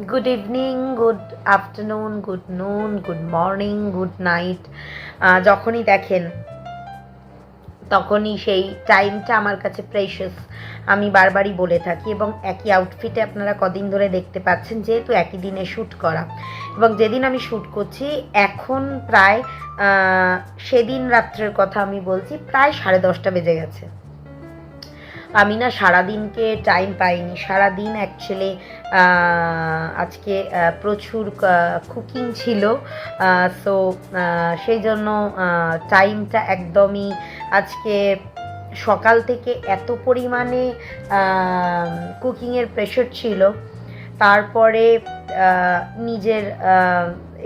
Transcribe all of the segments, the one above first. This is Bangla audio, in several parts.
Good evening, good afternoon, good নুন, গুড মর্নিং, গুড নাইট। যখনই দেখেন তখনই সেই টাইমটা আমার কাছে প্রেশাস। আমি বারবারই বলে থাকি এবং একই আউটফিটে আপনারা কদিন ধরে দেখতে পাচ্ছেন, যেহেতু একই দিনে শ্যুট করা। এবং যেদিন আমি শ্যুট করছি এখন প্রায় সেদিন রাত্রের কথা আমি বলছি, প্রায় 10:30 বেজে গেছে। আমি না সারাদিনকে টাইম পাইনি। সারাদিন অ্যাকচুয়ালি আজকে প্রচুর কুকিং ছিল, সো সেই জন্য টাইমটা একদমই আজকে সকাল থেকে এত পরিমাণে কুকিংয়ের প্রেশার ছিল। তারপরে নিজের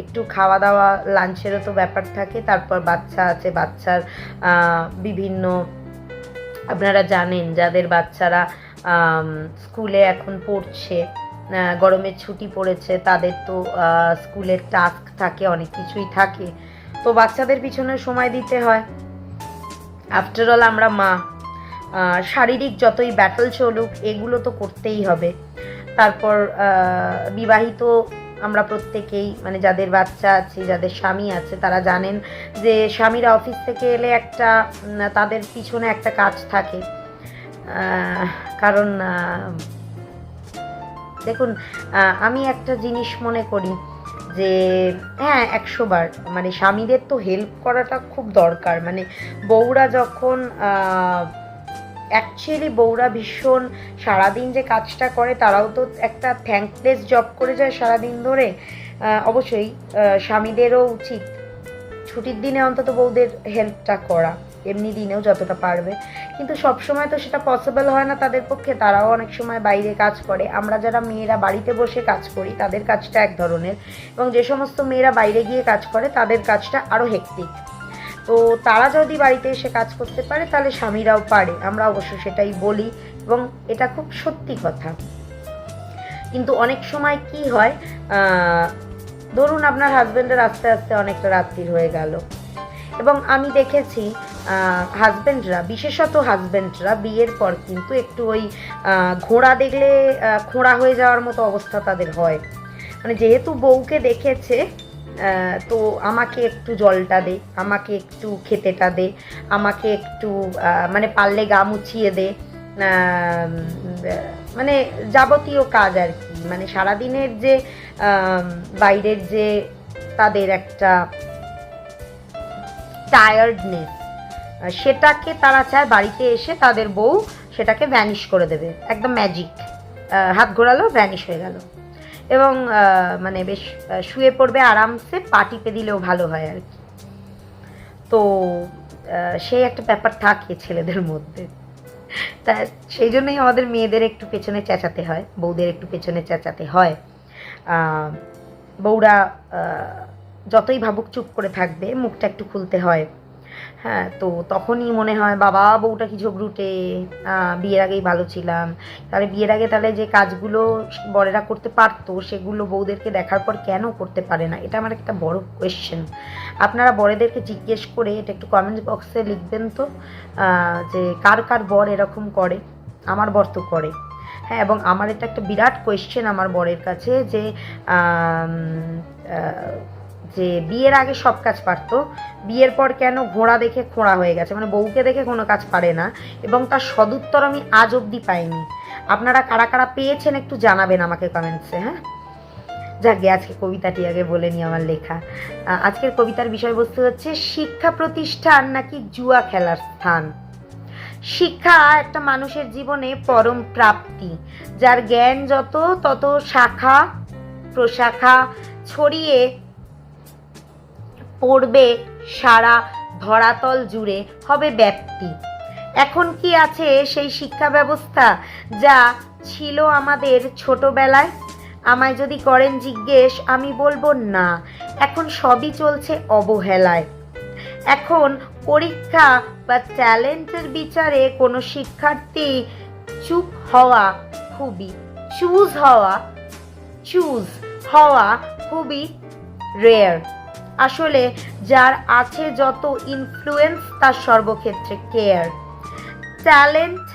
একটু খাওয়া দাওয়া, লাঞ্চেরও তো ব্যাপার থাকে। তারপর বাচ্চা আছে, বাচ্চার বিভিন্ন, আপনারা জানেন যাদের বাচ্চারা স্কুলে এখন পড়ছে, গরমের ছুটি পড়েছে, তাদের তো স্কুলের টাস্ক থাকে, অনেক কিছুই থাকে। তো বাচ্চাদের পিছনে সময় দিতে হয়। আফটারঅল আমরা মা, শারীরিক যতই ব্যাটল চলুক এগুলো তো করতেই হবে। তারপর বিবাহিত আমরা প্রত্যেকেই, মানে যাদের বাচ্চা আছে, যাদের স্বামী আছে, তারা জানেন যে স্বামীরা অফিস থেকে এলে একটা তাদের পিছনে একটা কাজ থাকে। কারণ দেখুন, আমি একটা জিনিস মনে করি যে হ্যাঁ 100 বার মানে স্বামীদের তো হেল্প করাটা খুব দরকার। মানে বউরা যখন অ্যাকচুয়ালি বউরা ভীষণ সারাদিন যে কাজটা করে, তারাও তো একটা থ্যাঙ্কলেস জব করে যায় সারাদিন ধরে। অবশ্যই স্বামীদেরও উচিত ছুটির দিনে অন্তত বউদের হেল্পটা করা, এমনি দিনেও যতটা পারবে। কিন্তু সবসময় তো সেটা পসিবল হয় না তাদের পক্ষে। তারাও অনেক সময় বাইরে কাজ করে। আমরা যারা মেয়েরা বাড়িতে বসে কাজ করি তাদের কাজটা এক ধরনের, এবং যে সমস্ত মেয়েরা বাইরে গিয়ে কাজ করে তাদের কাজটা আরও হেক্টিক। তো তারা যদি বাড়িতে এসে কাজ করতে পারে তাহলে স্বামীরাও পারে, আমরা অবশ্য সেটাই বলি এবং এটা খুব সত্যি কথা। কিন্তু অনেক সময় কি হয়, ধরুন আপনার হাজব্যান্ডের আস্তে আস্তে অনেকটা রাত্রির হয়ে গেল, এবং আমি দেখেছি হাজব্যান্ডরা, বিশেষত হাজব্যান্ডরা বিয়ের পর কিন্তু একটু ওই ঘোড়া দেখলে খোঁড়া হয়ে যাওয়ার মতো অবস্থা তাদের হয়। মানে যেহেতু বউকে দেখেছে, তো আমাকে একটু জলটা দে, আমাকে একটু খেতেটা দে, আমাকে একটু মানে পারলে গা মুছিয়ে দে, মানে যাবতীয় কাজ আর কি। মানে সারাদিনের যে বাইরের যে তাদের একটা টায়ার্ডনেস, সেটাকে তারা চায় বাড়িতে এসে তাদের বউ সেটাকে ভ্যানিশ করে দেবে, একদম ম্যাজিক, হাত ঘোরালো ভ্যানিশ হয়ে গেল। এবং মানে বেশ শুয়ে পড়বে আরামসে, পা টিপে দিলেও ভালো হয় আর কি। তো সেই একটা ব্যাপার থাকে ছেলেদের মধ্যে। তা সেই জন্যই আমাদের মেয়েদের একটু পেছনে চেঁচাতে হয়, বউদের একটু পেছনে চেঁচাতে হয়। বউরা যতই ভাবুক চুপ করে থাকবে, মুখটা একটু খুলতে হয়। হ্যাঁ, তো তখনই মনে হয় বাবা বউটা কি ঝগড়ুটে, বিয়ের আগেই ভালো ছিলাম। তাহলে বিয়ের আগে তাহলে যে কাজগুলো বরেরা করতে পারতো সেগুলো বউদেরকে দেখার পর কেন করতে পারে না? এটা আমার একটা বড় কোয়েশ্চেন। আপনারা বরেদেরকে জিজ্ঞেস করে এটা একটু কমেন্ট বক্সে লিখবেন তো, যে কার কার বর এরকম করে। আমার বর তো করে। হ্যাঁ, এবং আমার এটা একটা বিরাট কোয়েশ্চেন আমার বরের কাছে, যে যে বিয়ের আগে সব কাজ পারতো, বিয়ের পর কেন ঘোড়া দেখে খোঁড়া হয়ে গেছে, মানে বউকে দেখে কোনো কাজ পারে না। এবং তার সদুত্তর আমি আজ অবধি পাইনি। আপনারা কারা কারা পেয়েছেন একটু জানাবেন আমাকে কমেন্টসে। হ্যাঁ, যাকে আজকে কবিতাটি আগে বলে নি আমার লেখা। আজকের কবিতার বিষয়বস্তু হচ্ছে শিক্ষা প্রতিষ্ঠান নাকি জুয়া খেলার স্থান। শিক্ষা একটা মানুষের জীবনে পরম প্রাপ্তি, যার জ্ঞান যত তত শাখা প্রশাখা ছড়িয়ে পড়বে সারা ধরাতল জুড়ে, হবে ব্যাপ্তি। এখন কি আছে সেই শিক্ষা ব্যবস্থা যা ছিল আমাদের ছোটবেলায়? আমায় যদি করেন জিজ্ঞেস, আমি বলবো না, এখন সবই চলছে অবহেলায়। এখন পরীক্ষা বা ট্যালেন্টের বিচারে কোনো শিক্ষার্থী চুপ হওয়া খুবই চুজ হওয়া খুবই রেয়ার। আসলে যার আছে যত ইনফ্লুয়েন্স তার সর্বক্ষেত্রে কেয়ার। ট্যালেন্ট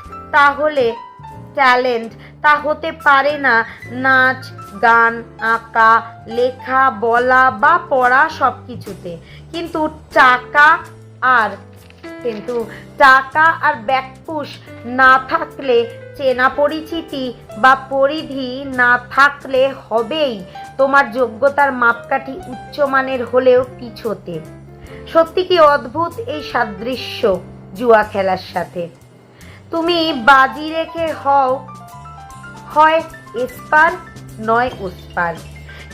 তা হতে পারে না নাচ গান, আঁকা, লেখা, বলা বা পড়া সব কিছুতে। কিন্তু টাকা আর ব্যাকপুশ না থাকলে, চেনা পরিচিতি বা পরিধি না থাকলে হবেই তোমার যোগ্যতার মাপকাঠি উচ্চমানের হলেও পিছোতে। সত্যি কি অদ্ভুত এই সাদৃশ্য জুয়া খেলার সাথে। তুমি বাজি রেখে হয় এসপার নয় ওসপার,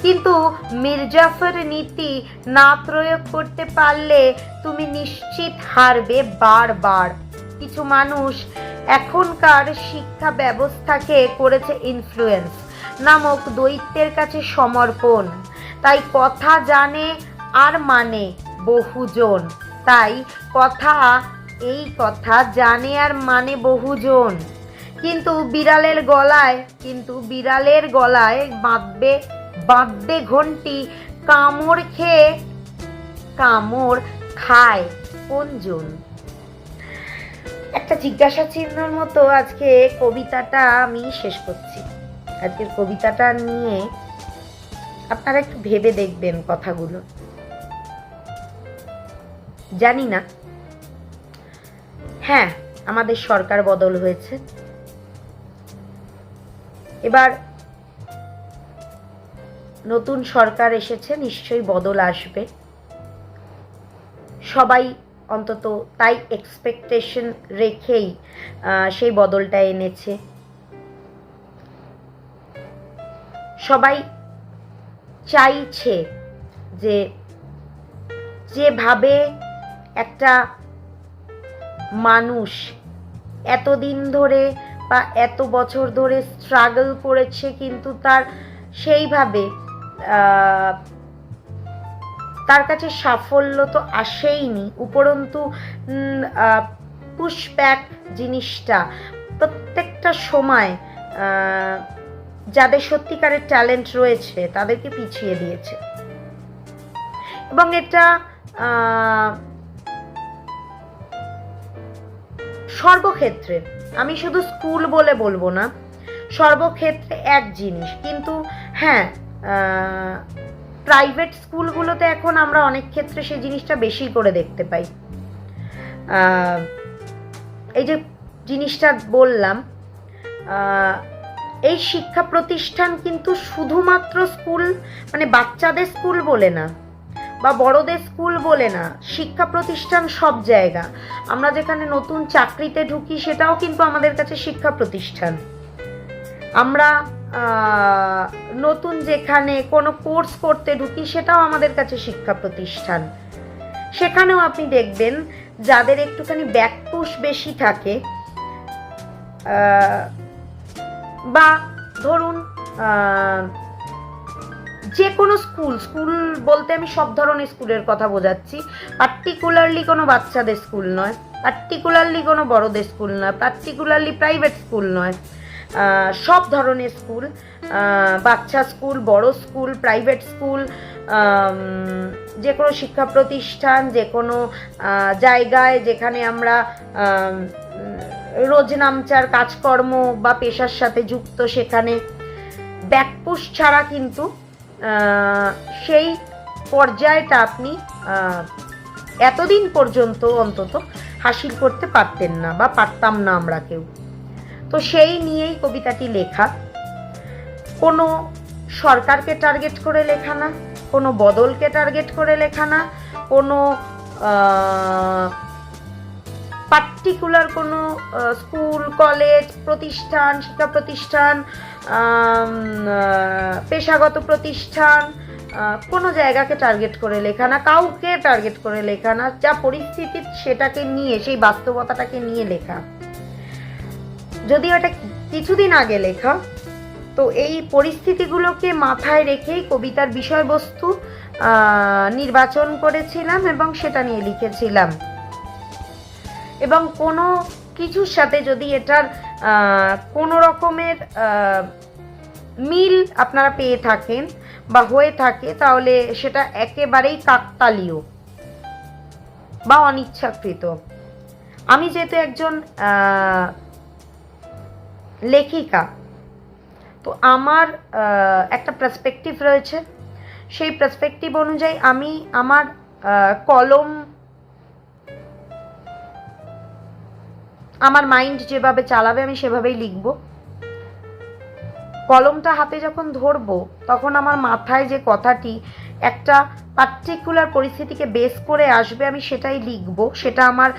কিন্তু মির্জাফর নীতি না প্রয়োগ করতে পারলে তুমি নিশ্চিত হারবে বারবার। কিছু মানুষ এখনকার শিক্ষা ব্যবস্থাকে করেছে ইনফ্লুয়েন্স নামক দৈত্যের কাছে সমর্পণ। তাই কথা জানে আর মানে বহুজন, কিন্তু বিড়ালের গলায় বাঁধবে ঘন্টি, কামড় খায় কোনজন। একটা জিজ্ঞাসা চিহ্নের মতো আজকে কবিতাটা আমি শেষ করছি। আজকের কবিতাটা নিয়ে আপনারা একটু ভেবে দেখবেন কথাগুলো। জানি না, হ্যাঁ, আমাদের সরকার বদল হয়েছে, এবার নতুন সরকার এসেছে, নিশ্চয়ই বদল আসবে। সবাই অন্তত তাই এক্সপেকটেশন রেখেই সেই বদলটা এনেছে। সবাই চাইছে যে যেভাবে একটা মানুষ এতদিন ধরে বা এত বছর ধরে স্ট্রাগল করেছে, কিন্তু তার সেইভাবে তার কাছে সাফল্য তো আসেইনি, উপরন্তু পুশব্যাক জিনিসটা প্রত্যেকটা সময় যাদের সত্যিকারের ট্যালেন্ট রয়েছে তাদেরকে পিছিয়ে দিয়েছে। এবং এটা সর্বক্ষেত্রে, আমি শুধু স্কুল বলে বলবো না, সর্বক্ষেত্রে এক জিনিস। কিন্তু হ্যাঁ, প্রাইভেট স্কুলগুলোতে এখন আমরা অনেক ক্ষেত্রে সেই জিনিসটা বেশি করে দেখতে পাই। এই যে জিনিসটা বললাম, এই শিক্ষা প্রতিষ্ঠান কিন্তু শুধুমাত্র স্কুল মানে বাচ্চাদের স্কুল বলে না বা বড়দের স্কুল বলে না, শিক্ষা প্রতিষ্ঠান সব জায়গা। আমরা যেখানে নতুন চাকরিতে ঢুকি সেটাও কিন্তু আমাদের কাছে শিক্ষা প্রতিষ্ঠান। আমরা নতুন যেখানে কোনো কোর্স করতে ঢুকি সেটাও আমাদের কাছে শিক্ষা প্রতিষ্ঠান। সেখানেও আপনি দেখবেন যাদের একটুখানি ব্যাকপুশ বেশি থাকে, বা ধরুন যে কোনো স্কুল বলতে আমি সব ধরনের স্কুলের কথা বোঝাচ্ছি, পার্টিকুলারলি কোনো বাচ্চাদের স্কুল নয়, পার্টিকুলারলি কোনো বড়দের স্কুল নয়, পার্টিকুলারলি প্রাইভেট স্কুল নয়, সব ধরনের স্কুল, বাচ্চা স্কুল, বড় স্কুল, প্রাইভেট স্কুল, যে কোনো শিক্ষা প্রতিষ্ঠান, যে কোনো জায়গায় যেখানে আমরা রোজ নামচার কাজকর্ম বা পেশার সাথে যুক্ত, সেখানে ব্যাকপুশ ছাড়া কিন্তু সেই পর্যায়টা আপনি এতদিন পর্যন্ত অন্তত হাসিল করতে পারতেন না বা পারতাম না আমরা কেউ। তো সেই নিয়েই কবিতাটি লেখা। কোনো সরকারকে টার্গেট করে লেখা না, কোনো বদলকে টার্গেট করে লেখা না, কোনো পার্টিকুলার কোনো স্কুল, কলেজ, প্রতিষ্ঠান, শিক্ষা প্রতিষ্ঠান, পেশাগত প্রতিষ্ঠান, কোনো জায়গাকে টার্গেট করে লেখা না, কাউকে টার্গেট করে লেখা না, যা পরিস্থিতি সেটাকে নিয়ে, সেই বাস্তবতাটাকে নিয়ে লেখা। যদিও এটা কিছুদিন আগে লেখা, তো এই পরিস্থিতিগুলোকে মাথায় রেখেই কবিতার বিষয়বস্তু নির্বাচন করেছিলাম এবং সেটা নিয়ে লিখেছিলাম। এবং কোনো কিছুর সাথে যদি এটার কোনো রকমের মিল আপনারা পেয়ে থাকেন বা হয়ে থাকে, তাহলে সেটা একেবারেই কাকতালীয় বা অনিচ্ছাকৃত। আমি যেহেতু একজন লেখিকা, তো আমার একটা পার্সপেক্টিভ রয়েছে, সেই পার্সপেক্টিভ অনুযায়ী আমি আমার কলম, আমার মাইন্ড যেভাবে চালাবে আমি সেভাবেই লিখব। কলমটা হাতে যখন ধরবো তখন আমার মাথায় যে কথাটি একটা পার্টিকুলার পরিস্থিতিকে বেস করে আসবে আমি সেটাই লিখব। সেটা আমার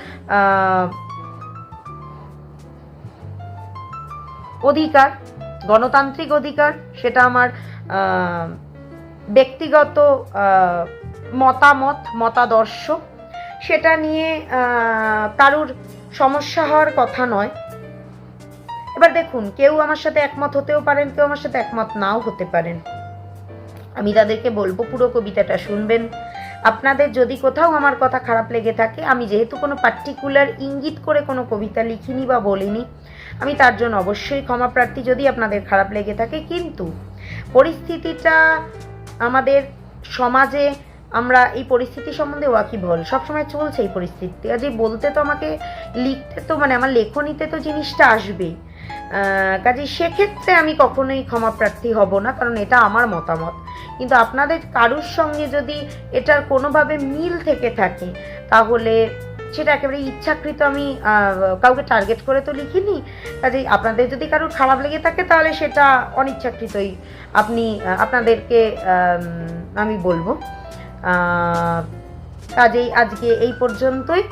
অধিকার, গণতান্ত্রিক অধিকার, সেটা আমার ব্যক্তিগত মতাদর্শ, সেটা নিয়ে কারুর সমস্যা হওয়ার কথা নয়। এবার দেখুন, কেউ আমার সাথে একমত হতেও পারেন, কেউ আমার সাথে একমত নাও হতে পারেন। আমি তাদেরকে বলবো পুরো কবিতাটা শুনবেন। আপনাদের যদি কোথাও আমার কথা খারাপ লেগে থাকে, আমি যেহেতু কোনো পার্টিকুলার ইঙ্গিত করে কোনো কবিতা লিখিনি বা বলিনি, আমি তার জন্য অবশ্যই ক্ষমা প্রার্থী যদি আপনাদের খারাপ লেগে থাকে। কিন্তু পরিস্থিতিটা আমাদের সমাজে, আমরা এই পরিস্থিতি সম্বন্ধে ওয়াকিবহল, সবসময় চলছে এই পরিস্থিতি। কাজে বলতে তো আমাকে, লিখতে তো মানে আমার লেখনীতে তো জিনিসটা আসবেই। কাজে সেক্ষেত্রে আমি কখনোই ক্ষমা প্রার্থী হব না, কারণ এটা আমার মতামত। কিন্তু আপনাদের কারুর সঙ্গে যদি এটার কোনোভাবে মিল থেকে থাকে তাহলে সেটা একেবারে ইচ্ছাকৃত, আমি কাউকে টার্গেট করে তো লিখিনি। কাজেই আপনাদের যদি কারোর খারাপ লেগে থাকে তাহলে সেটা অনিচ্ছাকৃতই আপনাদেরকে আমি বলবো। কাজেই আজকে এই পর্যন্তই।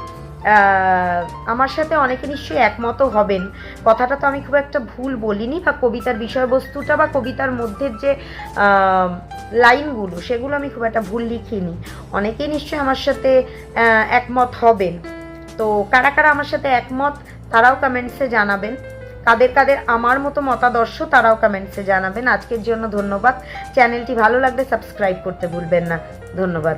আমার সাথে অনেকে নিশ্চয়ই একমতও হবেন। কথাটা তো আমি খুব একটা ভুল বলিনি, বা কবিতার বিষয়বস্তুটা বা কবিতার মধ্যে যে লাইনগুলো সেগুলো আমি খুব একটা ভুল লিখিনি। অনেকেই নিশ্চয়ই আমার সাথে একমত হবেন। তো কারা কারা আমার সাথে একমত তারাও কমেন্টসে জানাবেন, কাদের কাদের আমার মতো মতাদর্শ তারাও কমেন্টসে জানাবেন। আজকের জন্য ধন্যবাদ। চ্যানেলটি ভালো লাগলে সাবস্ক্রাইব করতে ভুলবেন না। ধন্যবাদ।